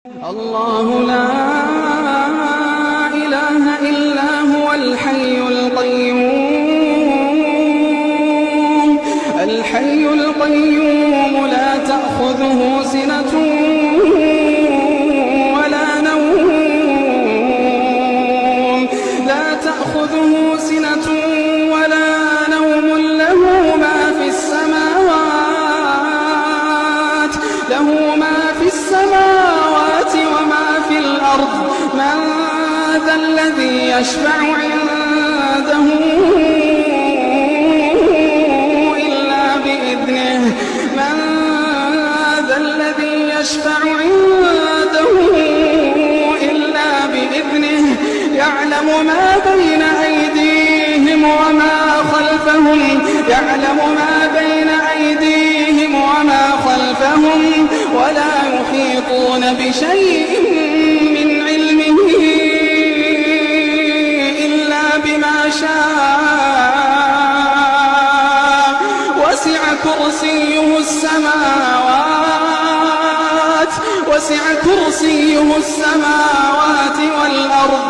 الله لا إله إلا هو الحي القيوم لا تأخذه سنة ولا نوم له ما في السماوات وما في الأرض من ذا الذي يشفع عنده إلا بإذنه يعلم ما بين أيديهم وما خلفهم ولا يحيطون بشيء من علمه إلا بما شاء وسع كرسيه السماوات والأرض